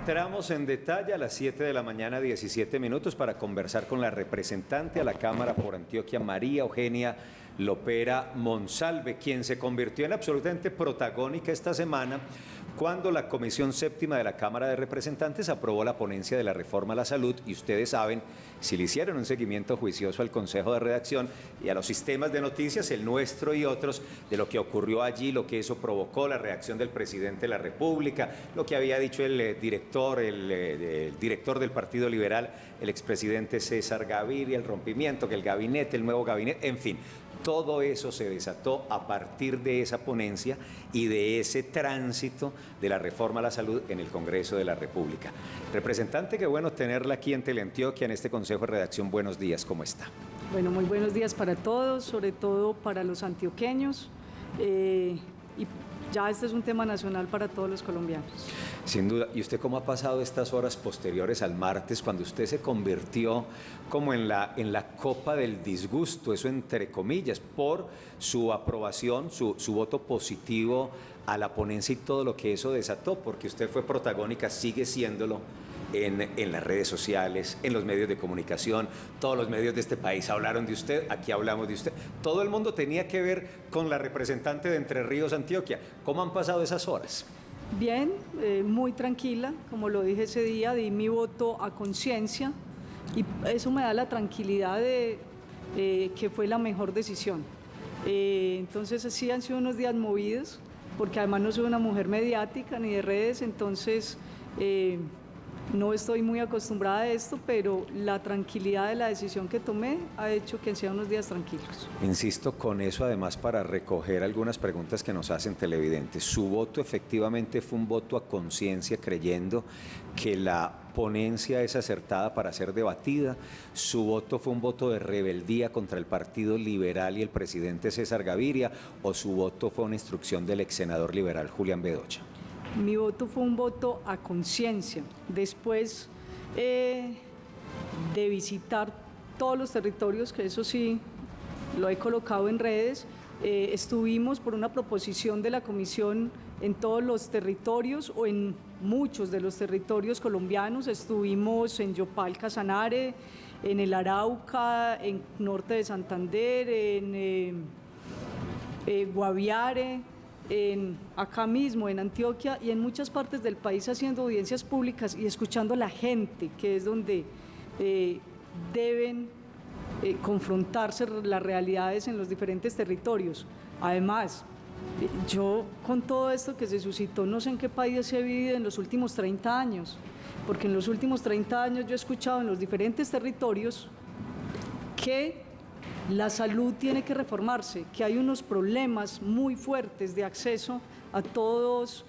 Entramos en detalle a las 7 de la mañana, 17 minutos, para conversar con la representante a la Cámara por Antioquia, María Eugenia Lopera Monsalve, quien se convirtió en absolutamente protagónica esta semana cuando la Comisión Séptima de la Cámara de Representantes aprobó la ponencia de la reforma a la salud. Y ustedes saben, si le hicieron un seguimiento juicioso al Consejo de Redacción y a los sistemas de noticias, el nuestro y otros, de lo que ocurrió allí, lo que eso provocó, la reacción del presidente de la República, lo que había dicho el director del Partido Liberal, el expresidente César Gaviria, el rompimiento, que el gabinete, el nuevo gabinete, en fin. Todo eso se desató a partir de esa ponencia y de ese tránsito de la reforma a la salud en el Congreso de la República. Representante, qué bueno tenerla aquí en Teleantioquia, en este Consejo de Redacción. Buenos días, ¿cómo está? Bueno, muy buenos días para todos, sobre todo para los antioqueños. Y ya este es un tema nacional para todos los colombianos. Sin duda. ¿Y usted cómo ha pasado estas horas posteriores al martes, cuando usted se convirtió como en la copa del disgusto, eso entre comillas, por su aprobación, su voto positivo a la ponencia y todo lo que eso desató? Porque usted fue protagónica, sigue siéndolo, en las redes sociales, en los medios de comunicación. Todos los medios de este país hablaron de usted, aquí hablamos de usted. Todo el mundo tenía que ver con la representante de Entre Ríos, Antioquia. ¿Cómo han pasado esas horas? Bien, muy tranquila, como lo dije ese día, di mi voto a conciencia y eso me da la tranquilidad de que fue la mejor decisión. Entonces sí han sido unos días movidos, porque además no soy una mujer mediática ni de redes, entonces no estoy muy acostumbrada a esto, pero la tranquilidad de la decisión que tomé ha hecho que sean unos días tranquilos. Insisto con eso, además, para recoger algunas preguntas que nos hacen televidentes. Su voto efectivamente fue un voto a conciencia, creyendo que la ponencia es acertada para ser debatida. Su voto fue un voto de rebeldía contra el Partido Liberal y el presidente César Gaviria, o su voto fue una instrucción del ex senador liberal Julián Bedoya. Mi voto fue un voto a conciencia. Después de visitar todos los territorios, que eso sí lo he colocado en redes, estuvimos por una proposición de la Comisión en todos los territorios o en muchos de los territorios colombianos. Estuvimos en Yopal, Casanare, en el Arauca, en norte de Santander, en Guaviare, acá mismo en Antioquia y en muchas partes del país, haciendo audiencias públicas y escuchando a la gente, que es donde deben confrontarse las realidades en los diferentes territorios. Además, yo con todo esto que se suscitó, no sé en qué país se ha vivido en los últimos 30 años, porque en los últimos 30 años yo he escuchado en los diferentes territorios que la salud tiene que reformarse, que hay unos problemas muy fuertes de acceso a todos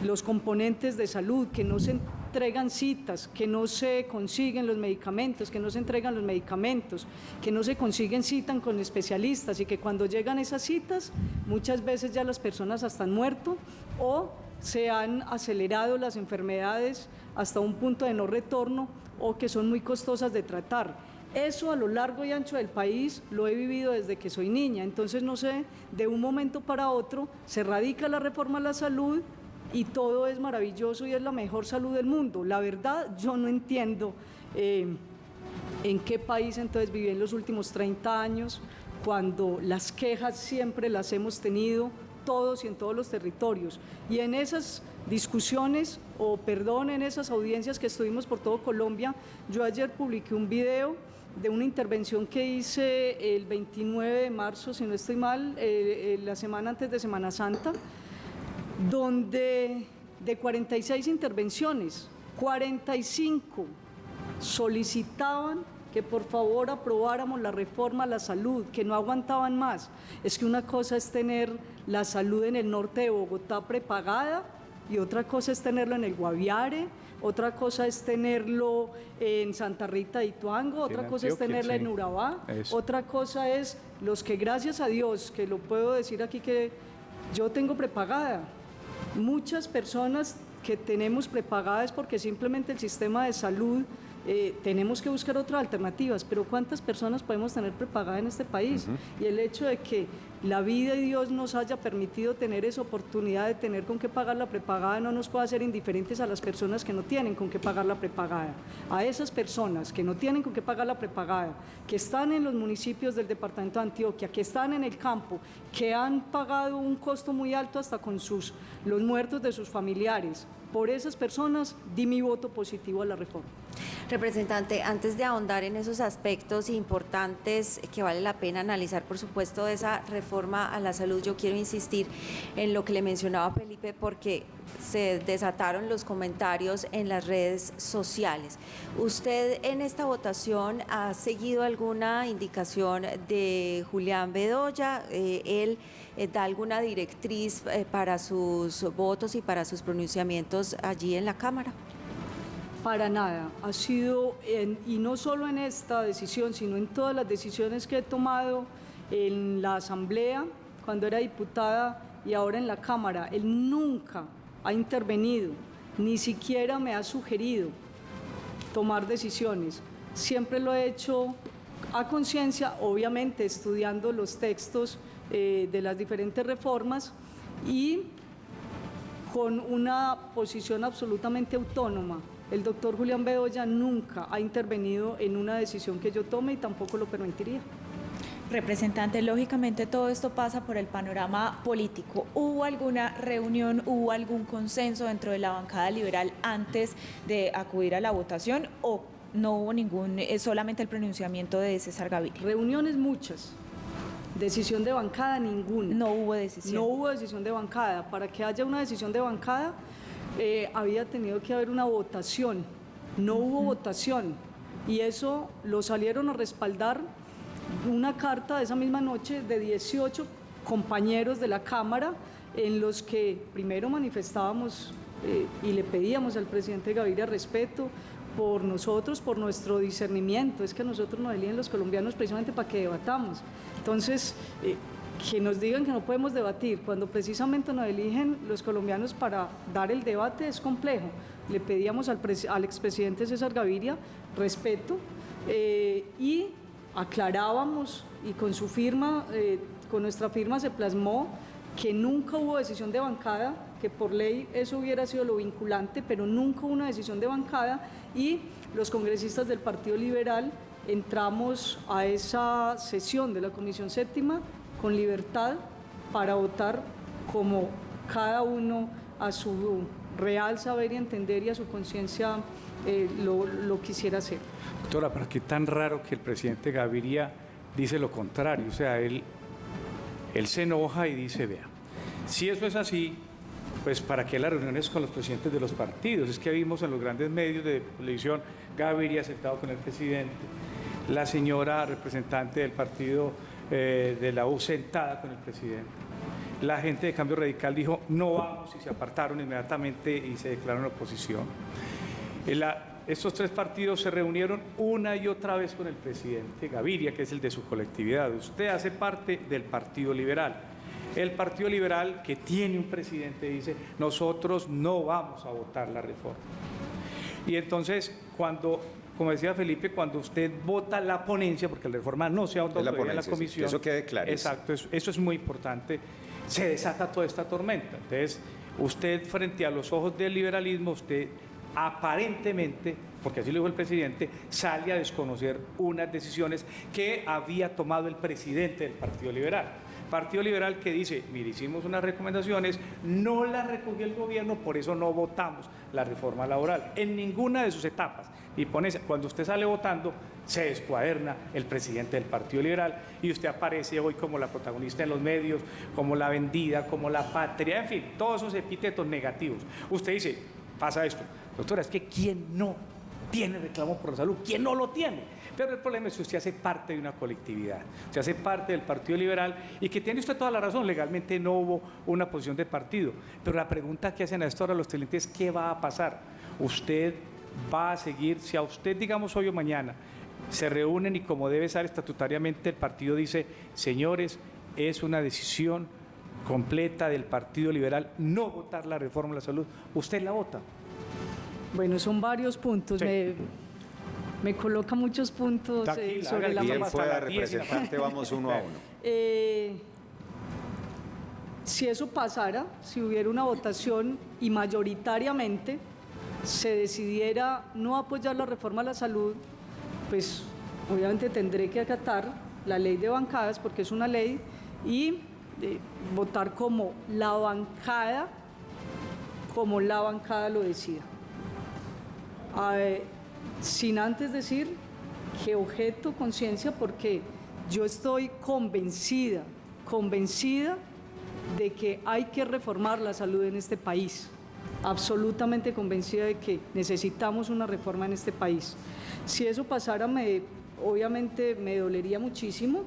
los componentes de salud, que no se entregan citas, que no se consiguen los medicamentos, que no se entregan los medicamentos, que no se consiguen citas con especialistas y que cuando llegan esas citas muchas veces ya las personas hasta han muerto o se han acelerado las enfermedades hasta un punto de no retorno o que son muy costosas de tratar. Eso a lo largo y ancho del país lo he vivido desde que soy niña, entonces no sé, de un momento para otro se radica la reforma a la salud y todo es maravilloso y es la mejor salud del mundo. La verdad, yo no entiendo en qué país entonces viví en los últimos 30 años, cuando las quejas siempre las hemos tenido todos y en todos los territorios. Y en esas discusiones, en esas audiencias que estuvimos por todo Colombia, yo ayer publiqué un video de una intervención que hice el 29 de marzo, si no estoy mal, la semana antes de Semana Santa, donde de 46 intervenciones, 45 solicitaban que por favor aprobáramos la reforma a la salud, que no aguantaban más. Es que una cosa es tener la salud en el norte de Bogotá prepagada y otra cosa es tenerlo en el Guaviare, otra cosa es tenerlo en Santa Rita de Ituango, otra cosa es tenerlo en Urabá, otra cosa es los que, gracias a Dios, que lo puedo decir aquí, que yo tengo prepagada. Muchas personas que tenemos prepagadas porque simplemente el sistema de salud tenemos que buscar otras alternativas, pero ¿cuántas personas podemos tener prepagada en este país? Y el hecho de que la vida y Dios nos haya permitido tener esa oportunidad de tener con qué pagar la prepagada no nos puede hacer indiferentes a las personas que no tienen con qué pagar la prepagada. A esas personas que no tienen con qué pagar la prepagada, que están en los municipios del departamento de Antioquia, que están en el campo, que han pagado un costo muy alto hasta con los muertos de sus familiares. Por esas personas di mi voto positivo a la reforma. Representante, antes de ahondar en esos aspectos importantes que vale la pena analizar, por supuesto, de esa reforma a la salud, yo quiero insistir en lo que le mencionaba Felipe, porque se desataron los comentarios en las redes sociales. ¿Usted en esta votación ha seguido alguna indicación de Julián Bedoya? ¿Él da alguna directriz para sus votos y para sus pronunciamientos allí en la Cámara? Para nada, ha sido, y no solo en esta decisión, sino en todas las decisiones que he tomado en la Asamblea, cuando era diputada y ahora en la Cámara, él nunca ha intervenido, ni siquiera me ha sugerido tomar decisiones. Siempre lo he hecho a conciencia, obviamente estudiando los textos de las diferentes reformas y con una posición absolutamente autónoma. El doctor Julián Bedoya nunca ha intervenido en una decisión que yo tome y tampoco lo permitiría. Representante, lógicamente todo esto pasa por el panorama político. ¿Hubo alguna reunión, hubo algún consenso dentro de la bancada liberal antes de acudir a la votación o no hubo ningún, solamente el pronunciamiento de César Gaviria? Reuniones muchas, decisión de bancada ninguna. No hubo decisión. No hubo decisión de bancada. Para que haya una decisión de bancada había tenido que haber una votación. No hubo votación y eso lo salieron a respaldar una carta de esa misma noche de 18 compañeros de la Cámara en los que primero manifestábamos y le pedíamos al presidente Gaviria respeto por nosotros, por nuestro discernimiento. Es que a nosotros nos eligen los colombianos precisamente para que debatamos. Entonces, que nos digan que no podemos debatir cuando precisamente nos eligen los colombianos para dar el debate es complejo. Le pedíamos al expresidente César Gaviria respeto y aclarábamos y con su firma, con nuestra firma se plasmó que nunca hubo decisión de bancada, que por ley eso hubiera sido lo vinculante, pero nunca hubo una decisión de bancada y los congresistas del Partido Liberal entramos a esa sesión de la Comisión Séptima con libertad para votar como cada uno a su real saber y entender y a su conciencia lo quisiera hacer. Doctora, ¿para qué tan raro que el presidente Gaviria dice lo contrario? O sea, él se enoja y dice, vea, si eso es así, pues ¿para qué las reuniones con los presidentes de los partidos? Es que vimos en los grandes medios de televisión Gaviria sentado con el presidente, la señora representante del partido de la U sentada con el presidente. La gente de Cambio Radical dijo, no vamos, y se apartaron inmediatamente y se declararon oposición. Estos tres partidos se reunieron una y otra vez con el presidente Gaviria, que es el de su colectividad. Usted hace parte del Partido Liberal. El Partido Liberal, que tiene un presidente, dice, nosotros no vamos a votar la reforma. Y entonces, como decía Felipe, cuando usted vota la ponencia, porque la reforma no se ha votado todavía en la comisión. Sí, que eso quede claro. Exacto, eso es muy importante. Se desata toda esta tormenta. Entonces, usted frente a los ojos del liberalismo, usted aparentemente, porque así lo dijo el presidente, sale a desconocer unas decisiones que había tomado el presidente del Partido Liberal. Partido Liberal que dice, mire, hicimos unas recomendaciones, no las recogió el gobierno, por eso no votamos la reforma laboral en ninguna de sus etapas. Y cuando usted sale votando, se descuaderna el presidente del Partido Liberal y usted aparece hoy como la protagonista en los medios, como la vendida, como la patria, en fin, todos esos epítetos negativos. Usted dice, pasa esto, doctora, es que ¿quién no tiene reclamo por la salud? ¿Quién no lo tiene? Pero el problema es que usted hace parte de una colectividad, usted hace parte del Partido Liberal y que tiene usted toda la razón, legalmente no hubo una posición de partido, pero la pregunta que hacen a esta hora los televidentes es ¿qué va a pasar? Usted va a seguir, si a usted, digamos hoy o mañana, se reúnen y como debe ser estatutariamente el partido dice, señores, es una decisión completa del Partido Liberal no votar la reforma de la salud, ¿usted la vota? Bueno, son varios puntos. Sí. me coloca muchos puntos Tranquila, sobre hágale la bien, Bien mesa. pueda, hasta la 10 y la- representante, vamos uno a uno. Si eso pasara, si hubiera una votación y mayoritariamente se decidiera no apoyar la reforma a la salud, pues obviamente tendré que acatar la ley de bancadas porque es una ley y votar como la bancada lo decida. Sin antes decir que objeto conciencia porque yo estoy convencida de que hay que reformar la salud en este país, absolutamente convencida de que necesitamos una reforma en este país. Si eso pasara, obviamente me dolería muchísimo,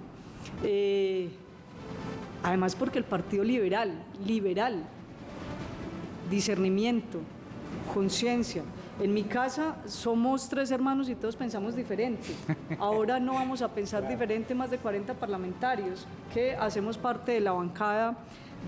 además porque el Partido Liberal, discernimiento, conciencia. En mi casa somos 3 hermanos y todos pensamos diferente. Ahora no vamos a pensar diferente más de 40 parlamentarios que hacemos parte de la bancada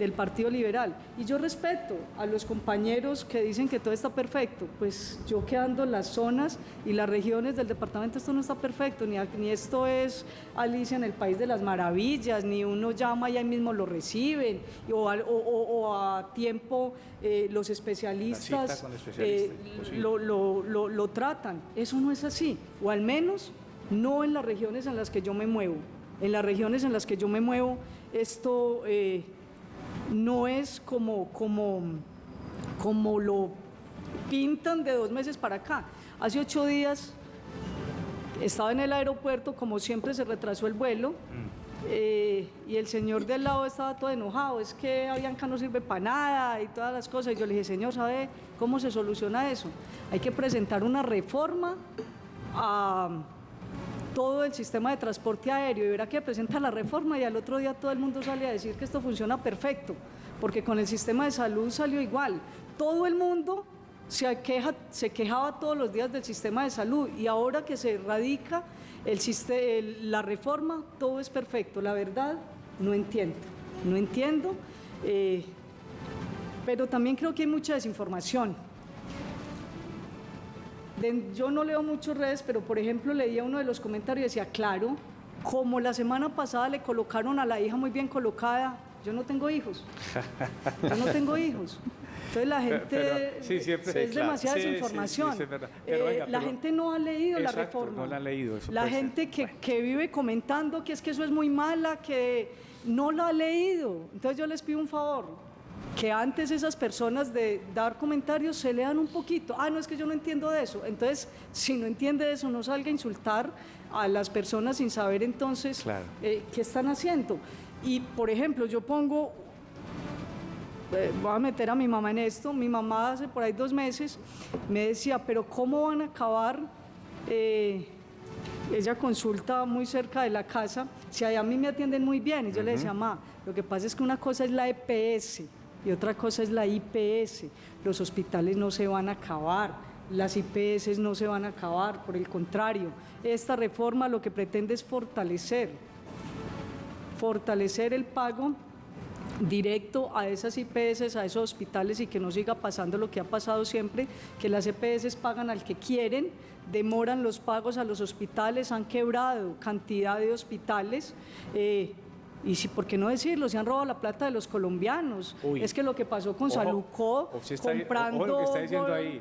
del Partido Liberal. Y yo respeto a los compañeros que dicen que todo está perfecto, pues yo quedando en las zonas y las regiones del departamento esto no está perfecto, ni esto es Alicia en el País de las Maravillas, ni uno llama y ahí mismo lo reciben, o a tiempo los especialistas, La cita con el especialista, lo tratan. Eso no es así, o al menos no en las regiones en las que yo me muevo. En las regiones en las que yo me muevo, esto no es como lo pintan de 2 meses para acá. Hace 8 días estaba en el aeropuerto, como siempre se retrasó el vuelo, y el señor del lado estaba todo enojado, es que Avianca no sirve para nada y todas las cosas. Y yo le dije, señor, ¿sabe cómo se soluciona eso? Hay que presentar una reforma a todo el sistema de transporte aéreo y verá que presenta la reforma y al otro día todo el mundo sale a decir que esto funciona perfecto, porque con el sistema de salud salió igual. Todo el mundo se quejaba todos los días del sistema de salud y ahora que se radica la reforma, todo es perfecto. La verdad, no entiendo, pero también creo que hay mucha desinformación. Yo no leo muchas redes, pero por ejemplo leía uno de los comentarios y decía, claro, como la semana pasada le colocaron a la hija muy bien colocada, yo no tengo hijos. Entonces la gente es demasiada desinformación. Sí, es verdad. Venga, la gente no ha leído la exacto, reforma. no la ha leído. Eso La puede ser. gente que vive comentando que es que eso es muy mala, que no lo ha leído. Entonces yo les pido un favor, que antes esas personas de dar comentarios se lean un poquito. No, es que yo no entiendo de eso. Entonces, si no entiende de eso, no salga a insultar a las personas sin saber entonces Claro. qué están haciendo. Y, por ejemplo, yo pongo, voy a meter a mi mamá en esto, mi mamá hace por ahí 2 meses me decía, pero ¿cómo van a acabar? Ella consulta muy cerca de la casa, si allá a mí me atienden muy bien, y yo le decía, mamá, lo que pasa es que una cosa es la EPS y otra cosa es la IPS. Los hospitales no se van a acabar, las IPS no se van a acabar, por el contrario, esta reforma lo que pretende es fortalecer el pago directo a esas IPS, a esos hospitales, y que no siga pasando lo que ha pasado siempre, que las EPS pagan al que quieren, demoran los pagos a los hospitales, han quebrado cantidad de hospitales. Y si, ¿por qué no decirlo? Se han robado la plata de los colombianos. Uy. Es que lo que pasó con Ojo, Salucó, comprando... Ojo lo que está diciendo ahí.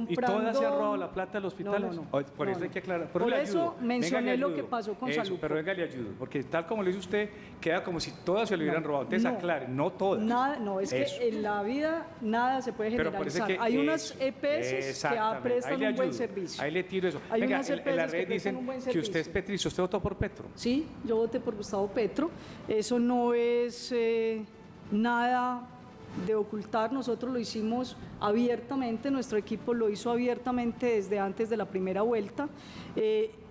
¿Y todas se han robado la plata de los hospitales? No. Por eso hay que aclarar. Por eso mencioné lo que pasó con Saluco. Pero venga, le ayudo. Porque tal como lo dice usted, queda como si todas se lo hubieran robado. Entonces aclare, no todas. Nada, es eso. que en la vida nada se puede Pero parece generalizar. que Hay unas EPS que exactamente. prestan Ahí le un buen ayudo. servicio. Ahí le tiro eso. Hay Venga, unas en la EPS que red prestan dicen un buen que usted es servicio. petrista. ¿Usted votó por Petro? Sí, yo voté por Gustavo Petro. Eso no es nada de ocultar. Nosotros lo hicimos abiertamente, nuestro equipo lo hizo abiertamente desde antes de la primera vuelta,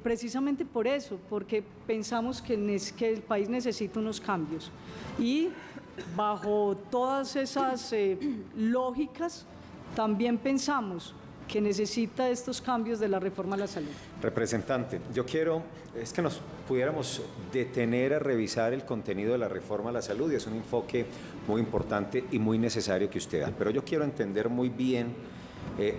precisamente por eso, porque pensamos que el país necesita unos cambios. Y bajo todas esas lógicas, también pensamos que necesita estos cambios de la reforma a la salud. Representante, yo quiero, es que nos pudiéramos detener a revisar el contenido de la reforma a la salud, y es un enfoque muy importante y muy necesario que usted da, pero yo quiero entender muy bien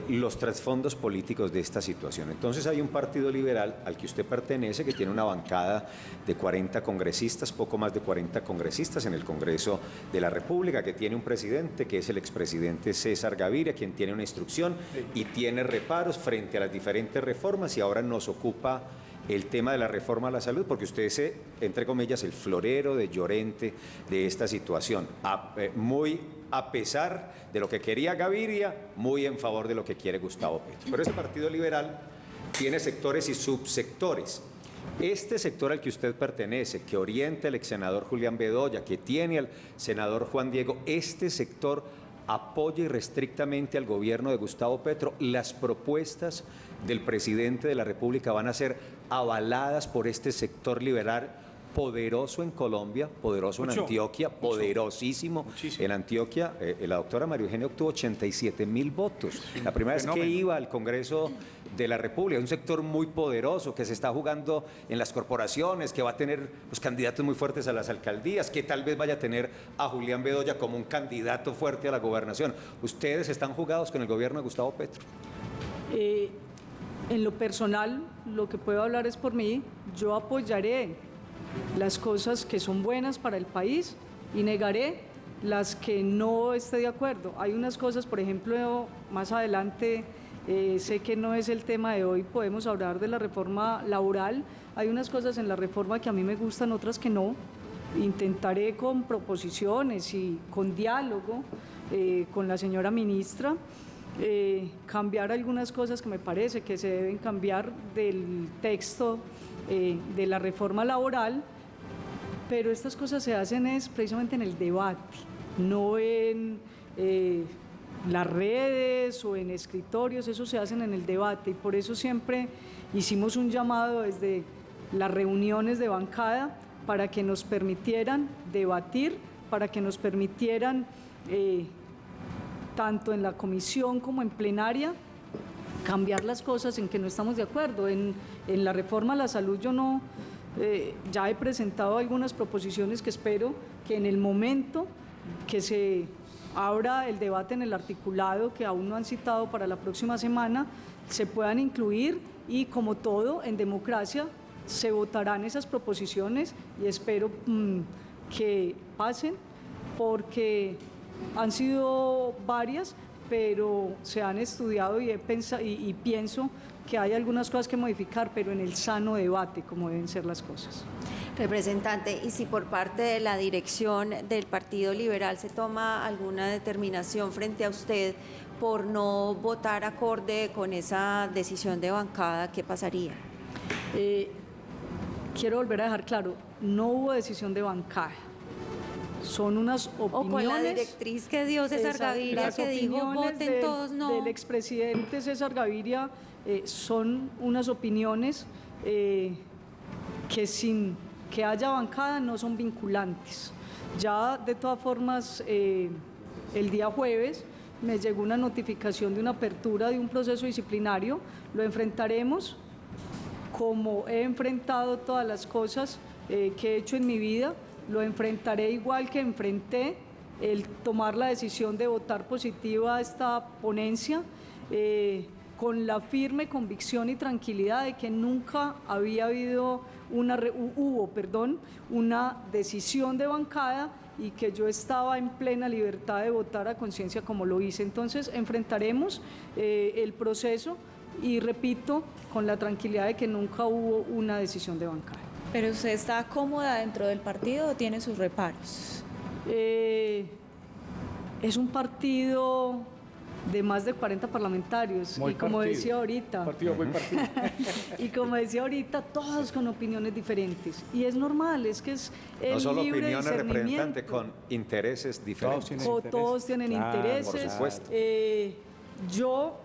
los trasfondos políticos de esta situación. Entonces hay un partido liberal al que usted pertenece que tiene una bancada de 40 congresistas, poco más de 40 congresistas en el Congreso de la República, que tiene un presidente que es el expresidente César Gaviria, quien tiene una instrucción y tiene reparos frente a las diferentes reformas, y ahora nos ocupa el tema de la reforma a la salud, porque usted es, entre comillas, el florero de Llorente de esta situación, muy a pesar de lo que quería Gaviria, muy en favor de lo que quiere Gustavo Petro. Pero ese partido liberal tiene sectores y subsectores. Este sector al que usted pertenece, que orienta el ex senador Julián Bedoya, que tiene al senador Juan Diego, este sector apoya irrestrictamente al gobierno de Gustavo Petro. Las propuestas del presidente de la República van a ser avaladas por este sector liberal poderoso en Colombia, poderoso en Antioquia, poderosísimo en Antioquia. La doctora María Eugenia obtuvo 87.000 votos. La primera vez que iba al Congreso de la República, un sector muy poderoso que se está jugando en las corporaciones, que va a tener los candidatos muy fuertes a las alcaldías, que tal vez vaya a tener a Julián Bedoya como un candidato fuerte a la gobernación. ¿Ustedes están jugados con el gobierno de Gustavo Petro? En lo personal, lo que puedo hablar es por mí. Yo apoyaré las cosas que son buenas para el país y negaré las que no esté de acuerdo. Hay unas cosas, por ejemplo, más adelante, sé que no es el tema de hoy, podemos hablar de la reforma laboral. Hay unas cosas en la reforma que a mí me gustan, otras que no. Intentaré con proposiciones y con diálogo con la señora ministra cambiar algunas cosas que me parece que se deben cambiar del texto de la reforma laboral, pero estas cosas se hacen precisamente en el debate, no en las redes o en escritorios. Eso se hacen en el debate, y por eso siempre hicimos un llamado desde las reuniones de bancada para que nos permitieran debatir, para que nos permitieran tanto en la comisión como en plenaria cambiar las cosas en que no estamos de acuerdo. En la reforma a la salud yo no, ya he presentado algunas proposiciones que espero que en el momento que se abra el debate en el articulado, que aún no han citado para la próxima semana, se puedan incluir, y como todo en democracia se votarán esas proposiciones, y espero que pasen, porque han sido varias, pero se han estudiado y pienso que hay algunas cosas que modificar, pero en el sano debate, como deben ser las cosas. Representante, y si por parte de la dirección del Partido Liberal se toma alguna determinación frente a usted por no votar acorde con esa decisión de bancada, ¿qué pasaría? Quiero volver a dejar claro, no hubo decisión de bancada. Son unas opiniones. O con la directriz que dio César Gaviria, que dijo voten todos no. Del expresidente César Gaviria, son unas opiniones que sin que haya bancada no son vinculantes. Ya de todas formas, el día jueves me llegó una notificación de una apertura de un proceso disciplinario. Lo enfrentaremos como he enfrentado todas las cosas que he hecho en mi vida. Lo enfrentaré igual que enfrenté el tomar la decisión de votar positiva a esta ponencia, con la firme convicción y tranquilidad de que nunca había habido una decisión de bancada, y que yo estaba en plena libertad de votar a conciencia como lo hice. Entonces enfrentaremos el proceso, y repito, con la tranquilidad de que nunca hubo una decisión de bancada. ¿Pero usted está cómoda dentro del partido o tiene sus reparos? Es un partido de más de 40 parlamentarios, Muy y como partido. decía ahorita, Muy partido. y como decía ahorita, todos con opiniones diferentes, y es normal, es que es el No solo libre opiniones, representante, discernimiento. con intereses diferentes. Todos tienen Claro, intereses. por supuesto. Yo,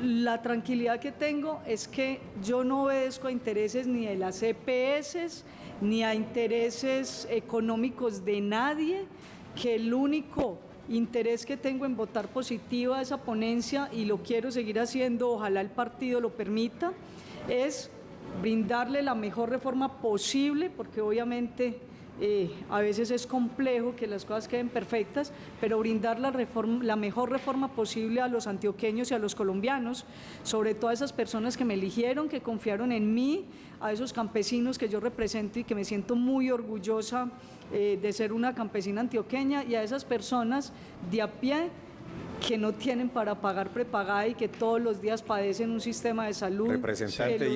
la tranquilidad que tengo es que yo no obedezco a intereses ni de las EPS, ni a intereses económicos de nadie, que el único interés que tengo en votar positiva a esa ponencia, y lo quiero seguir haciendo, ojalá el partido lo permita, es brindarle la mejor reforma posible, porque obviamente a veces es complejo que las cosas queden perfectas, pero brindar la mejor reforma posible a los antioqueños y a los colombianos, sobre todo a esas personas que me eligieron, que confiaron en mí, a esos campesinos que yo represento y que me siento muy orgullosa de ser una campesina antioqueña, y a esas personas de a pie que no tienen para pagar prepagada y que todos los días padecen un sistema de salud. Representante,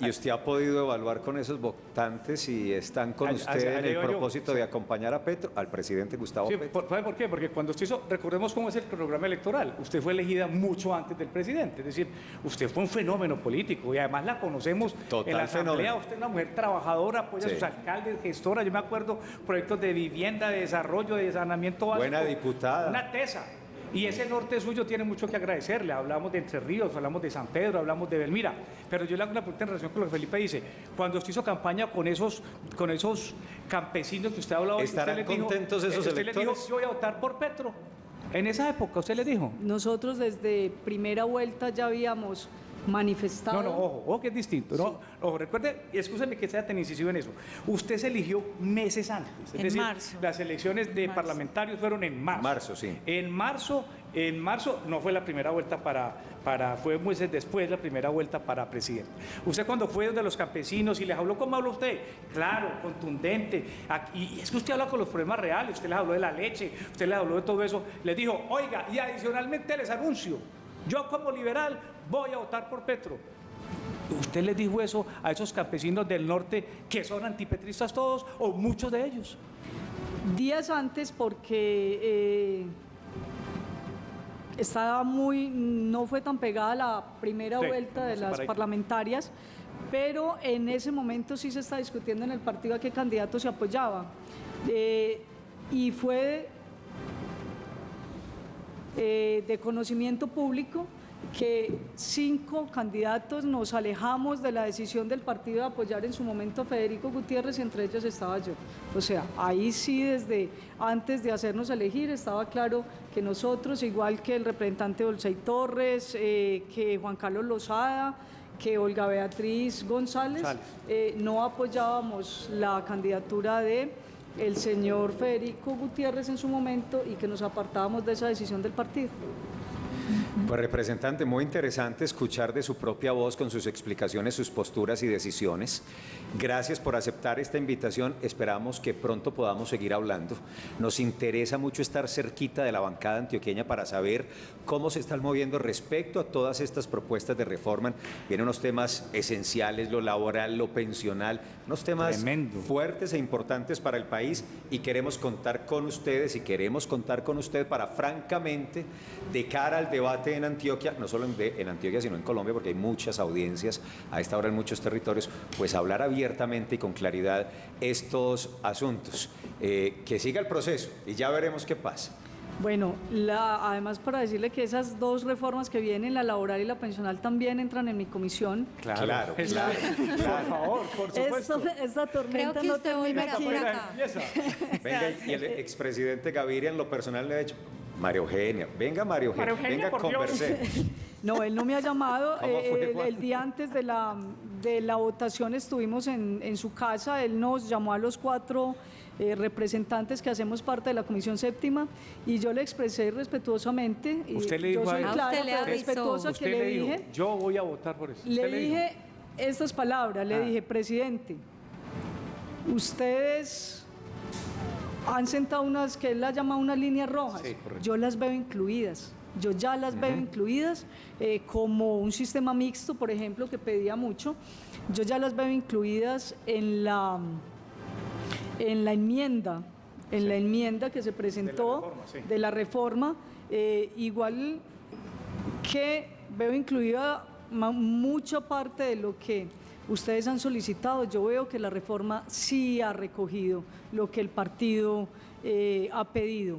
¿y usted ha podido evaluar con esos votantes si están con usted en el propósito de acompañar a Petro, al presidente Gustavo Petro? ¿Sabe por qué? Porque cuando usted hizo, recordemos cómo es el cronograma electoral, usted fue elegida mucho antes del presidente, es decir, usted fue un fenómeno político y además la conocemos en la asamblea, fenómeno. Usted es una mujer trabajadora, apoya a sus alcaldes, gestora, yo me acuerdo, proyectos de vivienda, de desarrollo, de saneamiento básico. Buena diputada. Una tesa. Y ese norte suyo tiene mucho que agradecerle. Hablamos de Entre Ríos, hablamos de San Pedro, hablamos de Belmira. Pero yo le hago una pregunta en relación con lo que Felipe dice. Cuando usted hizo campaña con esos campesinos que usted ha hablado, ¿estarán contentos esos electores? Usted le dijo, yo voy a votar por Petro. En esa época, ¿usted le dijo? Nosotros desde primera vuelta ya habíamos manifestado. No, ojo que es distinto. Sí. No, ojo, recuerde, y excúsenme que sea tan incisivo en eso. Usted se eligió meses antes. Es decir, marzo. Las elecciones de parlamentarios fueron en marzo. Marzo, sí. En marzo no fue la primera vuelta fue meses después la primera vuelta para presidente. Usted cuando fue de los campesinos y les habló, ¿cómo habló usted? Claro, contundente. Y es que usted habla con los problemas reales, usted les habló de la leche, usted les habló de todo eso. Les dijo, oiga, y adicionalmente les anuncio, yo como liberal voy a votar por Petro. ¿Usted les dijo eso a esos campesinos del norte que son antipetristas todos o muchos de ellos? Días antes, porque no fue tan pegada la primera vuelta de las parlamentarias, pero en ese momento sí se está discutiendo en el partido a qué candidato se apoyaba. Y fue de conocimiento público que 5 candidatos nos alejamos de la decisión del partido de apoyar en su momento a Federico Gutiérrez, y entre ellos estaba yo. O sea, ahí sí, desde antes de hacernos elegir, estaba claro que nosotros, igual que el representante Olsey Torres, que Juan Carlos Lozada, que Olga Beatriz González, no apoyábamos la candidatura de el señor Federico Gutiérrez en su momento, y que nos apartábamos de esa decisión del partido. Pues representante, muy interesante escuchar de su propia voz, con sus explicaciones, sus posturas y decisiones. Gracias por aceptar esta invitación, esperamos que pronto podamos seguir hablando. Nos interesa mucho estar cerquita de la bancada antioqueña para saber cómo se están moviendo respecto a todas estas propuestas de reforma. Vienen unos temas esenciales, lo laboral, lo pensional, unos temas fuertes e importantes para el país, y queremos contar con ustedes y queremos contar con usted para, francamente, de cara al debate en Antioquia, no solo en Antioquia, sino en Colombia, porque hay muchas audiencias a esta hora en muchos territorios, pues hablar abiertamente y con claridad estos asuntos. Que siga el proceso y ya veremos qué pasa. Bueno, además, para decirle que esas 2 reformas que vienen, la laboral y la pensional, también entran en mi comisión. Claro. Por favor, por supuesto. Esta tormenta creo que no usted termina volverá aquí. por acá. Venga, y el expresidente Gaviria en lo personal le ha dicho, María Eugenia, venga María Eugenia, venga, conversemos. No, él no me ha llamado. ¿Cómo fue, Juan? El día antes de la votación estuvimos en su casa. Él nos llamó a los 4 representantes que hacemos parte de la Comisión Séptima, y yo le expresé respetuosamente. ¿Usted le dijo yo soy a él? clara, ¿Usted le pero avisó? respetuosa, Usted que le le dijo, dije, yo voy a votar por eso. le dije estas palabras, le dije, presidente, ustedes han sentado unas, que él las llama unas líneas rojas, Sí, correcto. yo las veo incluidas. Yo ya las veo incluidas, como un sistema mixto, por ejemplo, que pedía mucho. Yo ya las veo incluidas en la enmienda, la enmienda que se presentó de la reforma, igual que veo incluida mucha parte de lo que ustedes han solicitado. Yo veo que la reforma sí ha recogido lo que el partido ha pedido.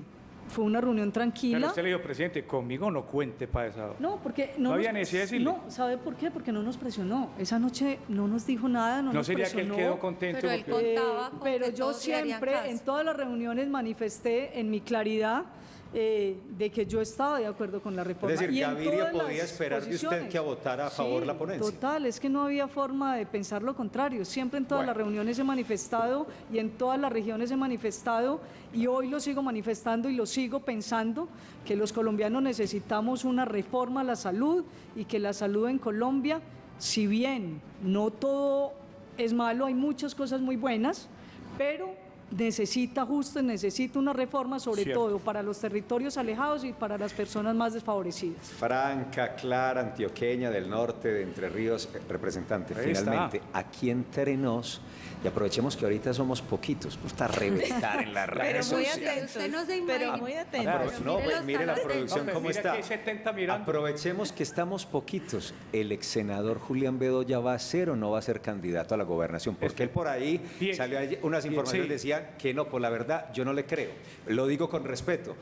Fue una reunión tranquila. Pero usted le dijo, presidente, conmigo no cuente para esa. No, porque no había necesidad de decirle. No, ¿sabe por qué? Porque no nos presionó. Esa noche no nos dijo nada, no nos sería presionó. que él quedó contento. Pero él porque- contaba con pero que yo todos le harían siempre, caso. en todas las reuniones, manifesté en mi claridad de que yo estaba de acuerdo con la reforma. Es decir, Y en Gaviria todas podía las esperar de usted posiciones. que votara a favor la ponencia. Total, es que no había forma de pensar lo contrario. Siempre en todas las reuniones he manifestado y en todas las regiones he manifestado y hoy lo sigo manifestando y lo sigo pensando, que los colombianos necesitamos una reforma a la salud y que la salud en Colombia, si bien no todo es malo, hay muchas cosas muy buenas, pero necesita una reforma, sobre Cierto. todo para los territorios alejados y para las personas más desfavorecidas. Franca, clara, antioqueña del norte de Entre Ríos, representante. Ahí está. Finalmente, aquí entre nos, y aprovechemos que ahorita somos poquitos, pues está a reventar en las redes muy sociales. atentos, Usted no se pero imagina. muy atentos. No, pues mire la producción No, pues cómo mira está. que hay 70 mirando. Aprovechemos que estamos poquitos. ¿El ex senador Julián Bedoya va a ser o no va a ser candidato a la gobernación? Porque él por ahí Bien. salió unas Bien, informaciones sí. decían que no, pues la verdad yo no le creo. Lo digo con respeto.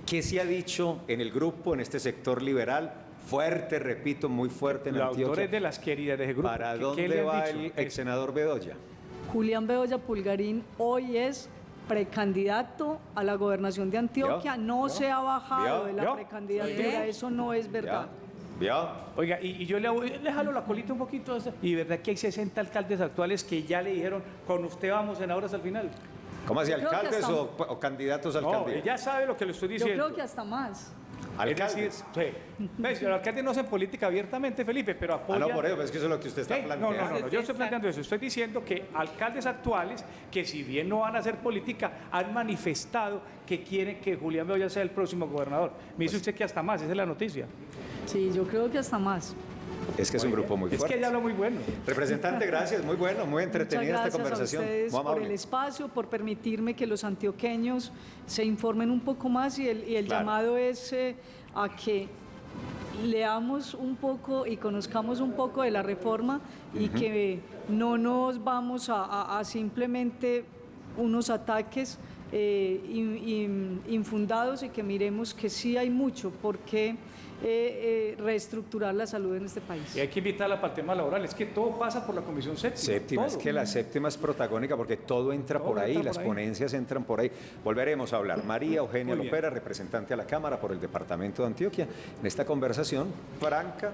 ¿Qué se ha dicho en el grupo, en este sector liberal? Fuerte, repito, muy fuerte en Los Antioquia. autores de las queridas de ese grupo. ¿Para ¿qué dónde le han va dicho? el ex senador Bedoya? Julián Bedoya Pulgarín hoy es precandidato a la gobernación de Antioquia, ¿Vio? no ¿Vio? se ha bajado ¿Vio? de la ¿Vio? precandidatura, ¿Sí? eso no es verdad. ¿Vio? Oiga, y yo le jalo la colita un poquito. Y verdad que hay 60 alcaldes actuales que ya le dijeron, con usted vamos, senadores, al final. ¿Cómo así, Yo creo que alcaldes hasta- o candidatos a No, alcaldía? ya sabe lo que le estoy Yo diciendo. creo que hasta más. Alcaldes. Es decir, sí. ¿Ves? Los alcaldes no hacen política abiertamente, Felipe, pero Ah, apoyan. no, por eso, es que eso es lo que usted está Sí, planteando. no, yo estoy Exacto. planteando eso. Estoy diciendo que alcaldes actuales, que si bien no van a hacer política, han manifestado que quieren que Julián Bedoya sea el próximo gobernador. Me dice usted que hasta más, esa es la noticia. Sí, yo creo que hasta más. Es que es un grupo muy Es fuerte. que ya hablo muy bueno. Representante, gracias, muy bueno, muy entretenida Muchas esta gracias conversación. a ustedes Muy por el amable. espacio, por permitirme que los antioqueños se informen un poco más y el Claro. llamado es a que leamos un poco y conozcamos un poco de la reforma y que no nos vamos a simplemente unos ataques infundados y que miremos que sí hay mucho por qué reestructurar la salud en este país. Y hay que invitarla para el tema laboral. Es que todo pasa por la Comisión Séptima. Séptima, es todo. que la séptima es protagónica porque todo entra Todo por ahí, entra por las ahí. ponencias entran por ahí. Volveremos a hablar. María Eugenia Muy bien. Lopera, representante a la Cámara por el Departamento de Antioquia, en esta conversación franca,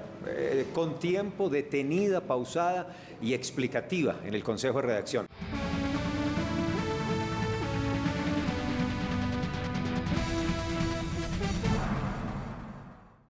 con tiempo, detenida, pausada y explicativa en el Consejo de Redacción.